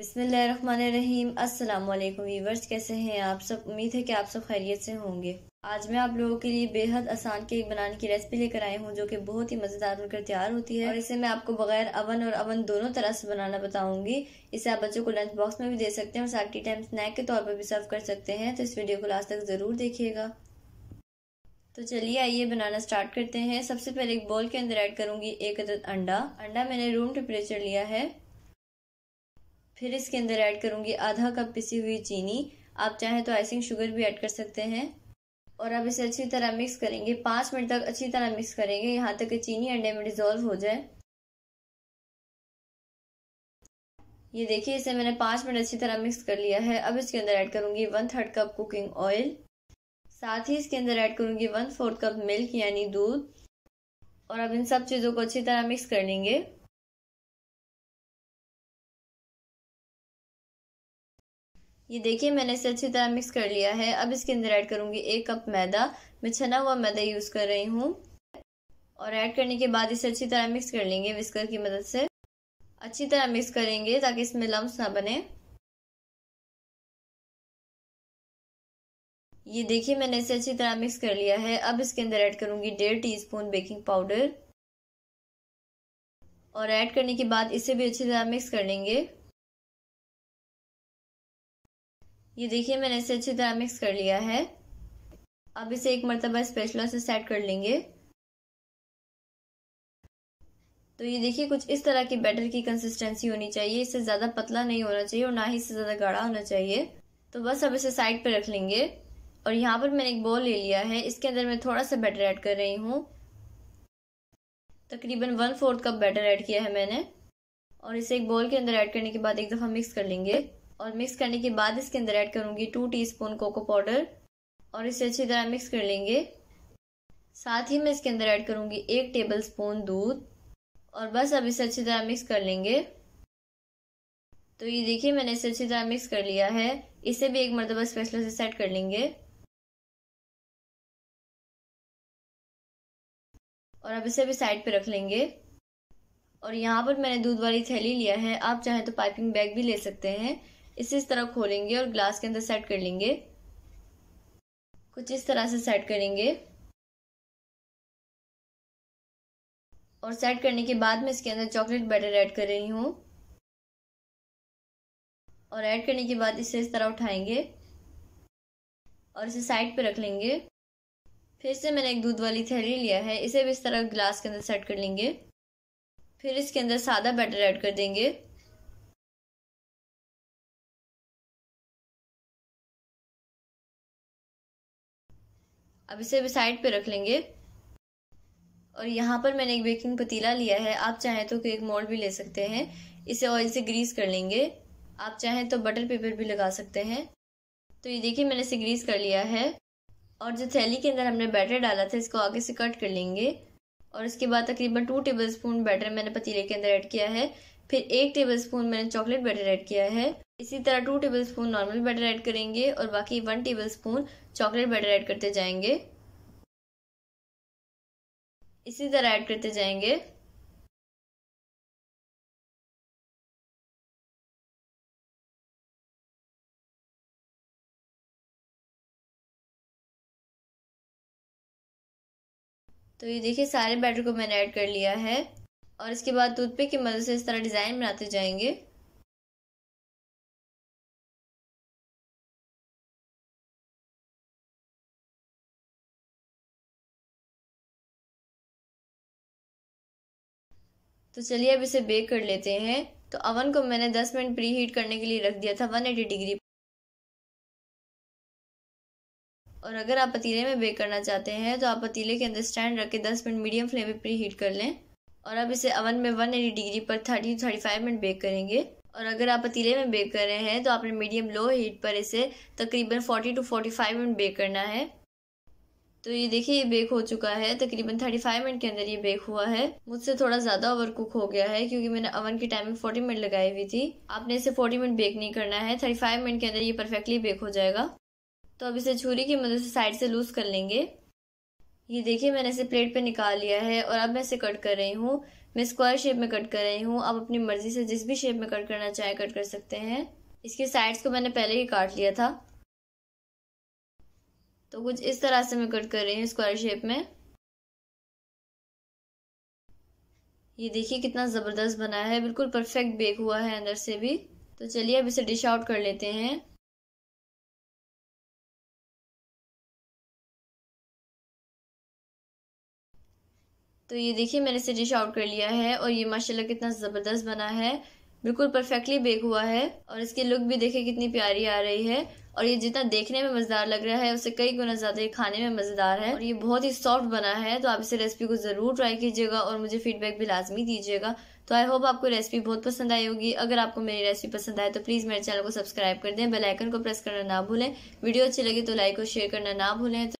बिस्मिल्लाहिर्रहमानिर्रहीम। अस्सलाम वालेकुम व्यूवर्स, कैसे हैं आप सब। उम्मीद है कि आप सब खैरियत से होंगे। आज मैं आप लोगों के लिए बेहद आसान केक बनाने की रेसिपी लेकर आई हूं, जो कि बहुत ही मज़ेदार बनकर तैयार होती है। और इसे मैं आपको बगैर अवन और अवन दोनों तरह से बनाना बताऊंगी। इसे आप बच्चों को लंच बॉक्स में भी दे सकते हैं और साथ टी टाइम स्नैक के तौर पर भी सर्व कर सकते हैं। तो इस वीडियो को लास्ट तक ज़रूर देखिएगा। तो चलिए आइए बनाना स्टार्ट करते हैं। सबसे पहले एक बोल के अंदर ऐड करूंगी एक अदद अंडा मैंने रूम टेम्परेचर लिया है। फिर इसके अंदर ऐड करूंगी आधा कप पिसी हुई चीनी। आप चाहें तो आइसिंग शुगर भी ऐड कर सकते हैं। और अब इसे अच्छी तरह मिक्स करेंगे। 5 मिनट तक अच्छी तरह मिक्स करेंगे, यहाँ तक कि चीनी अंडे में डिजोल्व हो जाए। ये देखिए, इसे मैंने 5 मिनट अच्छी तरह मिक्स कर लिया है। अब इसके अंदर ऐड करूंगी 1/3 कप कुकिंग ऑयल। साथ ही इसके अंदर ऐड करूंगी 1/4 कप मिल्क यानी दूध। और अब इन सब चीजों को अच्छी तरह मिक्स कर लेंगे। ये देखिए, मैंने इसे अच्छी तरह मिक्स कर लिया है। अब इसके अंदर ऐड करूंगी 1 कप मैदा। मैं छना हुआ मैदा यूज कर रही हूँ। और ऐड करने के बाद इसे अच्छी तरह मिक्स कर लेंगे विस्कर की मदद से। अच्छी तरह मिक्स करेंगे ताकि इसमें लम्स ना बने। ये देखिए, मैंने इसे अच्छी तरह मिक्स कर लिया है। अब इसके अंदर ऐड करूंगी 1.5 टीस्पून बेकिंग पाउडर। और ऐड करने के बाद इसे भी अच्छी तरह मिक्स कर लेंगे। ये देखिए, मैंने इसे अच्छी तरह मिक्स कर लिया है। अब इसे एक मरतबा स्पैचुला से सेट कर लेंगे। तो ये देखिए, कुछ इस तरह की बैटर की कंसिस्टेंसी होनी चाहिए। इससे ज्यादा पतला नहीं होना चाहिए और ना ही इससे ज्यादा गाढ़ा होना चाहिए। तो बस अब इसे साइड पे रख लेंगे। और यहाँ पर मैंने एक बोल ले लिया है। इसके अंदर मैं थोड़ा सा बैटर ऐड कर रही हूँ। तकरीबन 1/4 कप बैटर ऐड किया है मैंने। और इसे एक बोल के अंदर ऐड करने के बाद एक दफा मिक्स कर लेंगे। और मिक्स करने के बाद इसके अंदर ऐड करूंगी 2 टीस्पून कोको पाउडर। और इसे अच्छी तरह मिक्स कर लेंगे। साथ ही मैं इसके अंदर ऐड करूंगी 1 टेबल स्पून दूध। और बस अब इसे अच्छी तरह मिक्स कर लेंगे। तो ये देखिए, मैंने इसे अच्छी तरह मिक्स कर लिया है। इसे भी एक मरतबा स्पैचुला से सेट कर लेंगे। और अब इसे भी साइड पे रख लेंगे। और यहाँ पर मैंने दूध वाली थैली लिया है। आप चाहें तो पाइपिंग बैग भी ले सकते हैं। इसे इस तरह खोलेंगे और ग्लास के अंदर सेट कर लेंगे। कुछ इस तरह से सेट करेंगे। और सेट करने के बाद मैं इसके अंदर चॉकलेट बैटर ऐड कर रही हूँ। और ऐड करने के बाद इसे इस तरह उठाएंगे और इसे साइड पे रख लेंगे। फिर से मैंने एक दूध वाली थैली लिया है। इसे भी इस तरह ग्लास के अंदर सेट कर लेंगे। फिर इसके अंदर सादा बैटर ऐड कर देंगे। अब इसे भी साइड पे रख लेंगे। और यहाँ पर मैंने एक बेकिंग पतीला लिया है। आप चाहें तो केक मोल्ड भी ले सकते हैं। इसे ऑयल से ग्रीस कर लेंगे। आप चाहें तो बटर पेपर भी लगा सकते हैं। तो ये देखिए, मैंने इसे ग्रीस कर लिया है। और जो थैली के अंदर हमने बैटर डाला था, इसको आगे से कट कर लेंगे। और इसके बाद तकरीबन 2 टेबल स्पून बैटर मैंने पतीले के अंदर ऐड किया है। फिर 1 टेबल स्पून मैंने चॉकलेट बैटर ऐड किया है। इसी तरह 2 tablespoon normal batter add करेंगे और बाकी 1 tablespoon chocolate batter add करते जाएंगे। इसी तरह ऐड करते जाएंगे। तो ये देखिए, सारे बैटर को मैंने ऐड कर लिया है। और इसके बाद टूथपिक की मदद से इस तरह डिजाइन बनाते जाएंगे। तो चलिए अब इसे बेक कर लेते हैं। तो अवन को मैंने 10 मिनट प्री हीट करने के लिए रख दिया था 180 डिग्री। और अगर आप पतीले में बेक करना चाहते हैं तो आप पतीले के अंदर स्टैंड रख के 10 मिनट मीडियम फ्लेम पे प्री हीट कर लें। और अब इसे अवन में 180 डिग्री पर 30-35 मिनट बेक करेंगे। और अगर आप पतीले में बेक कर रहे हैं तो आपने मीडियम लो हीट पर इसे तकरीबन 40-45 मिनट बेक करना है। तो ये देखिए, ये बेक हो चुका है। तकरीबन 35 मिनट के अंदर ये बेक हुआ है। मुझसे थोड़ा ज़्यादा ओवर कुक हो गया है क्योंकि मैंने अवन की टाइमिंग 40 मिनट लगाई हुई थी। आपने इसे 40 मिनट बेक नहीं करना है। 35 मिनट के अंदर ये परफेक्टली बेक हो जाएगा। तो अब इसे छुरी की मदद से साइड से लूज कर लेंगे। ये देखिए, मैंने इसे प्लेट पे निकाल लिया है और अब मैं इसे कट कर रही हूँ। मैं स्क्वायर शेप में कट कर रही हूँ। आप अपनी मर्जी से जिस भी शेप में कट करना चाहें कट कर सकते हैं। इसकी साइड्स को मैंने पहले ही काट लिया था, तो कुछ इस तरह से मैं कट कर रही हूँ स्क्वायर शेप में। ये देखिए कितना ज़बरदस्त बना है, बिल्कुल परफेक्ट बेक हुआ है अंदर से भी। तो चलिए अब इसे डिश आउट कर लेते हैं। तो ये देखिए मैंने इसे डिश आउट कर लिया है और ये माशाल्लाह कितना ज़बरदस्त बना है, बिल्कुल परफेक्टली बेक हुआ है। और इसकी लुक भी देखिए कितनी प्यारी आ रही है। और ये जितना देखने में मज़ेदार लग रहा है उससे कई गुना ज़्यादा ये खाने में मज़ेदार है। और ये बहुत ही सॉफ्ट बना है। तो आप इसे रेसिपी को ज़रूर ट्राई कीजिएगा और मुझे फीडबैक भी लाजमी दीजिएगा। तो आई होप आपको रेसिपी बहुत पसंद आई होगी। अगर आपको मेरी रेसिपी पसंद आए तो प्लीज़ मेरे चैनल को सब्सक्राइब कर दें, बेल आइकन को प्रेस करना ना भूलें। वीडियो अच्छी लगी तो लाइक और शेयर करना ना भूलें।